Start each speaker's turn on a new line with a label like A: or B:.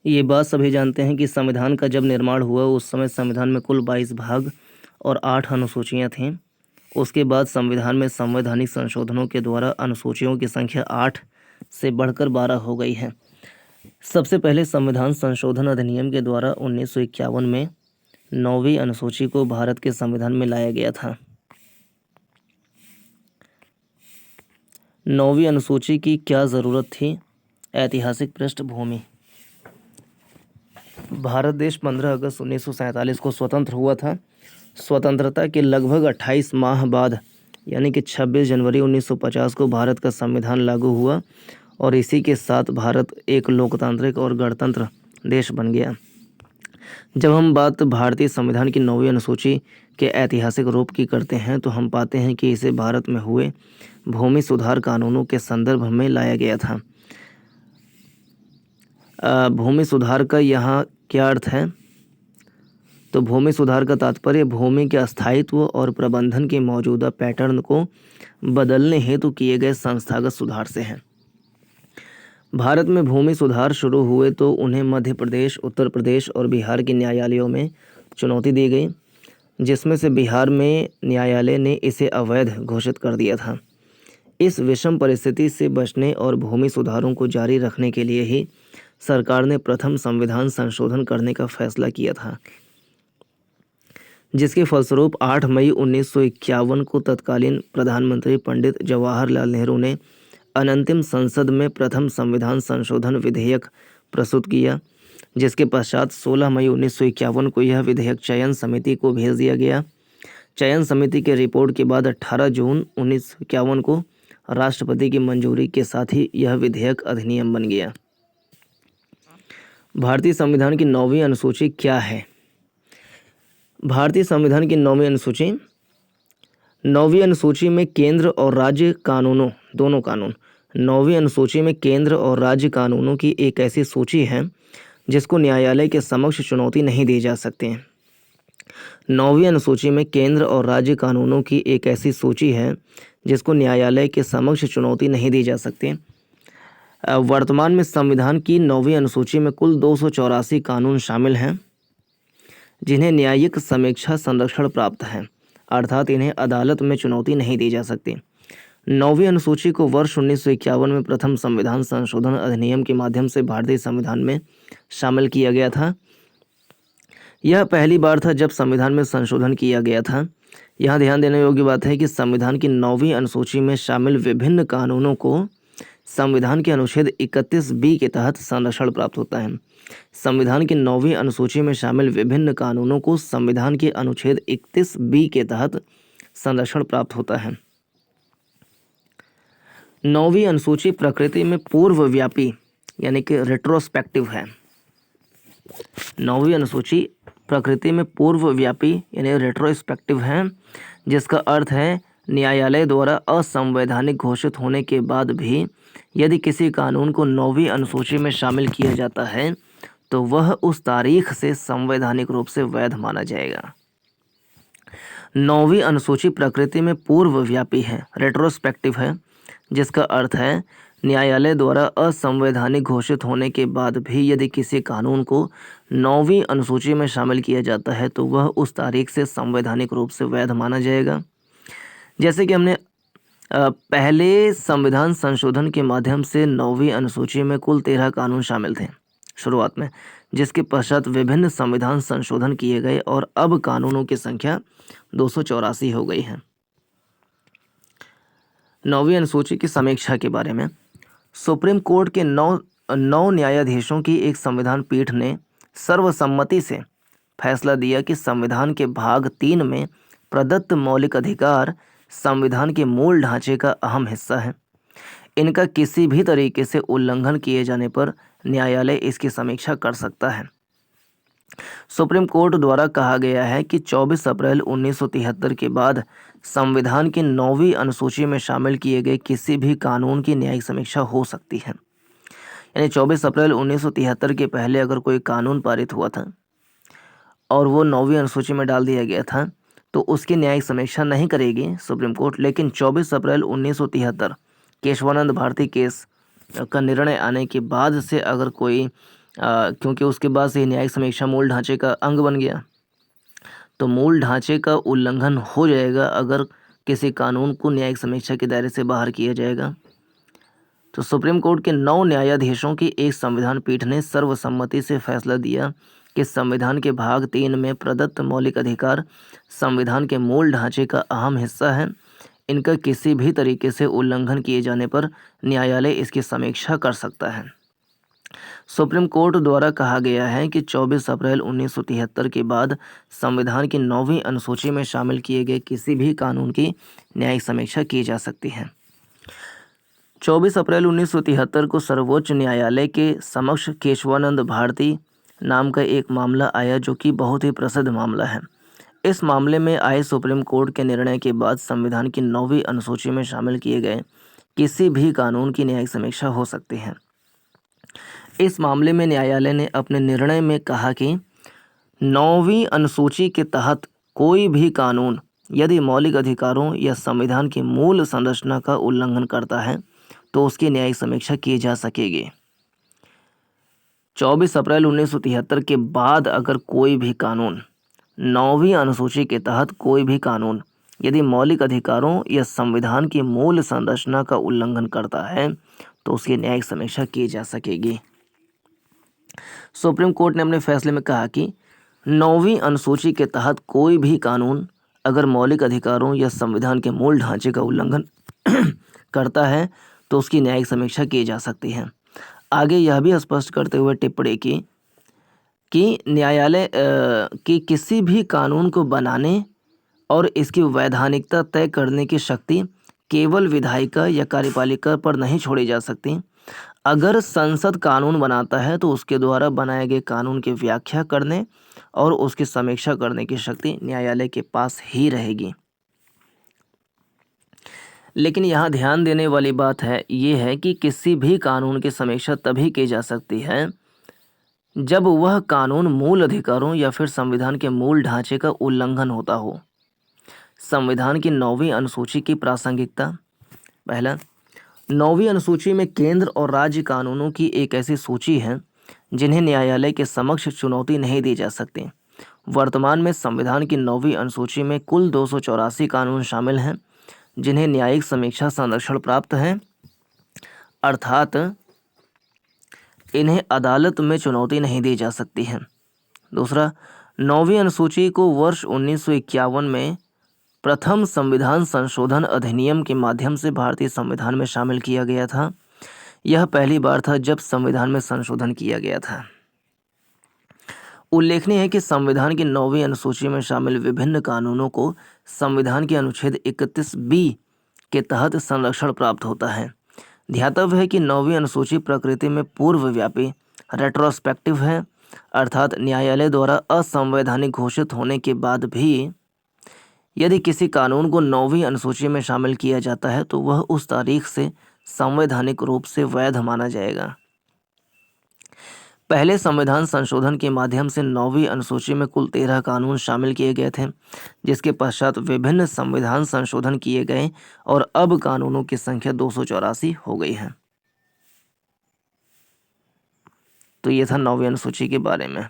A: ये बात सभी जानते हैं कि संविधान का जब निर्माण हुआ उस समय संविधान में कुल 22 भाग और 8 अनुसूचियां थीं। उसके बाद संविधान में संवैधानिक संशोधनों के द्वारा अनुसूचियों की संख्या 8 से बढ़कर 12 हो गई है। सबसे पहले संविधान संशोधन अधिनियम के द्वारा 1951 में 9वीं अनुसूची को भारत के संविधान में लाया गया था। 9वीं अनुसूची की क्या ज़रूरत थी? ऐतिहासिक पृष्ठभूमि। भारत देश 15 अगस्त 1947 को स्वतंत्र हुआ था। स्वतंत्रता के लगभग 28 माह बाद यानी कि 26 जनवरी 1950 को भारत का संविधान लागू हुआ और इसी के साथ भारत एक लोकतांत्रिक और गणतंत्र देश बन गया। जब हम बात भारतीय संविधान की 9वीं अनुसूची के ऐतिहासिक रूप की करते हैं तो हम पाते हैं कि इसे भारत में हुए भूमि सुधार कानूनों के संदर्भ में लाया गया था। भूमि सुधार का यहाँ क्या अर्थ है? तो भूमि सुधार का तात्पर्य भूमि के स्थायित्व और प्रबंधन के मौजूदा पैटर्न को बदलने हेतु किए गए संस्थागत सुधार से है। भारत में भूमि सुधार शुरू हुए तो उन्हें मध्य प्रदेश, उत्तर प्रदेश और बिहार के न्यायालयों में चुनौती दी गई, जिसमें से बिहार में न्यायालय ने इसे अवैध घोषित कर दिया था। इस विषम परिस्थिति से बचने और भूमि सुधारों को जारी रखने के लिए ही सरकार ने प्रथम संविधान संशोधन करने का फैसला किया था, जिसके फलस्वरूप 8 मई 1951 को तत्कालीन प्रधानमंत्री पंडित जवाहरलाल नेहरू ने अनंतिम संसद में प्रथम संविधान संशोधन विधेयक प्रस्तुत किया, जिसके पश्चात 16 मई 1951 को यह विधेयक चयन समिति को भेज दिया गया। चयन समिति के रिपोर्ट के बाद 18 जून 1951 को राष्ट्रपति की मंजूरी के साथ ही यह विधेयक अधिनियम बन गया। भारतीय संविधान की 9वीं अनुसूची क्या है? भारतीय संविधान की 9वीं अनुसूची 9वीं अनुसूची में केंद्र और राज्य कानूनों दोनों कानून 9वीं अनुसूची में केंद्र और राज्य कानूनों की एक ऐसी सूची है जिसको न्यायालय के समक्ष चुनौती नहीं दी जा सकती। 9वीं अनुसूची में केंद्र और राज्य कानूनों की एक ऐसी सूची है जिसको न्यायालय के समक्ष चुनौती नहीं दी जा सकती। वर्तमान में संविधान की 9वीं अनुसूची में कुल 284 कानून शामिल हैं जिन्हें न्यायिक समीक्षा संरक्षण प्राप्त है, अर्थात इन्हें अदालत में चुनौती नहीं दी जा सकती। 9वीं अनुसूची को वर्ष 1951 में प्रथम संविधान संशोधन अधिनियम के माध्यम से भारतीय संविधान में शामिल किया गया था। यह पहली बार था जब संविधान में संशोधन किया गया था। यहाँ ध्यान देने योग्य बात है कि संविधान की 9वीं अनुसूची में शामिल विभिन्न कानूनों को संविधान के अनुच्छेद 31B के तहत संरक्षण प्राप्त होता है। संविधान की 9वीं अनुसूची में शामिल विभिन्न कानूनों को संविधान के अनुच्छेद 31B के तहत संरक्षण प्राप्त होता है। 9वीं अनुसूची प्रकृति में पूर्वव्यापी यानी कि रेट्रोस्पेक्टिव है। 9वीं अनुसूची प्रकृति में पूर्वव्यापी यानी रेट्रोस्पेक्टिव है, जिसका अर्थ है न्यायालय द्वारा असंवैधानिक घोषित होने के बाद भी यदि किसी कानून को 9वीं अनुसूची में शामिल किया जाता है तो वह उस तारीख से संवैधानिक रूप से वैध माना जाएगा। 9वीं अनुसूची प्रकृति में पूर्वव्यापी है, रेट्रोस्पेक्टिव है, जिसका अर्थ है न्यायालय द्वारा असंवैधानिक घोषित होने के बाद भी यदि किसी कानून को 9वीं अनुसूची में शामिल किया जाता है तो वह उस तारीख से संवैधानिक रूप से वैध माना जाएगा। जैसे कि हमने पहले संविधान संशोधन के माध्यम से 9वीं अनुसूची में कुल 13 कानून शामिल थे शुरुआत में, जिसके पश्चात विभिन्न संविधान संशोधन किए गए और अब कानूनों की संख्या 284 हो गई है। 9वीं अनुसूची की समीक्षा के बारे में सुप्रीम कोर्ट के 9 न्यायाधीशों की एक संविधान पीठ ने सर्वसम्मति से फैसला दिया कि संविधान के भाग 3 में प्रदत्त मौलिक अधिकार संविधान के मूल ढांचे का अहम हिस्सा है। इनका किसी भी तरीके से उल्लंघन किए जाने पर न्यायालय इसकी समीक्षा कर सकता है। सुप्रीम कोर्ट द्वारा कहा गया है कि 24 अप्रैल 1973 के बाद संविधान की 9वीं अनुसूची में शामिल किए गए किसी भी कानून की न्यायिक समीक्षा हो सकती है। यानी 24 अप्रैल 1973 के पहले अगर कोई कानून पारित हुआ था और वो 9वीं अनुसूची में डाल दिया गया था तो उसकी न्यायिक समीक्षा नहीं करेगी सुप्रीम कोर्ट, लेकिन 24 अप्रैल 1973 केशवानंद भारती केस का निर्णय आने के बाद से अगर कोई क्योंकि उसके बाद से न्यायिक समीक्षा मूल ढांचे का अंग बन गया। तो मूल ढांचे का उल्लंघन हो जाएगा अगर किसी कानून को न्यायिक समीक्षा के दायरे से बाहर किया जाएगा। तो सुप्रीम कोर्ट के 9 न्यायाधीशों की एक संविधान पीठ ने सर्वसम्मति से फैसला दिया कि संविधान के भाग 3 में प्रदत्त मौलिक अधिकार संविधान के मूल ढांचे का अहम हिस्सा है। इनका किसी भी तरीके से उल्लंघन किए जाने पर न्यायालय इसकी समीक्षा कर सकता है। सुप्रीम कोर्ट द्वारा कहा गया है कि 24 अप्रैल 1973 के बाद संविधान की 9वीं अनुसूची में शामिल किए गए किसी भी कानून की न्यायिक समीक्षा की जा सकती है। 24 अप्रैल 1973 को सर्वोच्च न्यायालय के समक्ष केशवानंद भारती नाम का एक मामला आया जो कि बहुत ही प्रसिद्ध मामला है। इस मामले में आए सुप्रीम कोर्ट के निर्णय के बाद संविधान की 9वीं अनुसूची में शामिल किए गए किसी भी कानून की न्यायिक समीक्षा हो सकती है। इस मामले में न्यायालय ने अपने निर्णय में कहा कि 9वीं अनुसूची के तहत कोई भी कानून यदि मौलिक अधिकारों या संविधान की मूल संरचना का उल्लंघन करता है तो उसकी न्यायिक समीक्षा की जा सकेगी। 24 अप्रैल 1973 के बाद अगर कोई भी कानून 9वीं अनुसूची के तहत कोई भी कानून यदि मौलिक अधिकारों या संविधान की मूल संरचना का उल्लंघन करता है तो उसकी न्यायिक समीक्षा की जा सकेगी। सुप्रीम कोर्ट ने अपने फैसले में कहा कि 9वीं अनुसूची के तहत कोई भी कानून अगर मौलिक अधिकारों या संविधान के मूल ढांचे का उल्लंघन करता है तो उसकी न्यायिक समीक्षा की जा सकती है। आगे यह भी स्पष्ट करते हुए टिप्पणी की कि न्यायालय की किसी भी कानून को बनाने और इसकी वैधानिकता तय करने की शक्ति केवल विधायिका या कार्यपालिका पर नहीं छोड़ी जा सकती। अगर संसद कानून बनाता है तो उसके द्वारा बनाए गए कानून की व्याख्या करने और उसकी समीक्षा करने की शक्ति न्यायालय के पास ही रहेगी। लेकिन यहाँ ध्यान देने वाली बात है ये है कि किसी भी कानून की समीक्षा तभी की जा सकती है जब वह कानून मूल अधिकारों या फिर संविधान के मूल ढांचे का उल्लंघन होता हो। संविधान की 9वीं अनुसूची की प्रासंगिकता। पहला, 9वीं अनुसूची में केंद्र और राज्य कानूनों की एक ऐसी सूची है जिन्हें न्यायालय के समक्ष चुनौती नहीं दी जा सकती। वर्तमान में संविधान की 9वीं अनुसूची में कुल 284 कानून शामिल हैं जिन्हें न्यायिक समीक्षा संरक्षण प्राप्त है, अर्थात इन्हें अदालत में चुनौती नहीं दी जा सकती है। दूसरा, 9वीं अनुसूची को वर्ष 1951 में प्रथम संविधान संशोधन अधिनियम के माध्यम से भारतीय संविधान में शामिल किया गया था। यह पहली बार था जब संविधान में संशोधन किया गया था। उल्लेखनीय है कि संविधान की 9वीं अनुसूची में शामिल विभिन्न कानूनों को संविधान के अनुच्छेद 31B के तहत संरक्षण प्राप्त होता है। ध्यातव्य है कि 9वीं अनुसूची प्रकृति में पूर्वव्यापी रेट्रोस्पेक्टिव है, अर्थात न्यायालय द्वारा असंवैधानिक घोषित होने के बाद भी यदि किसी कानून को 9वीं अनुसूची में शामिल किया जाता है तो वह उस तारीख से संवैधानिक रूप से वैध माना जाएगा। पहले संविधान संशोधन के माध्यम से 9वीं अनुसूची में कुल 13 कानून शामिल किए गए थे, जिसके पश्चात विभिन्न संविधान संशोधन किए गए और अब कानूनों की संख्या 284 हो गई है। तो ये था 9वीं अनुसूची के बारे में।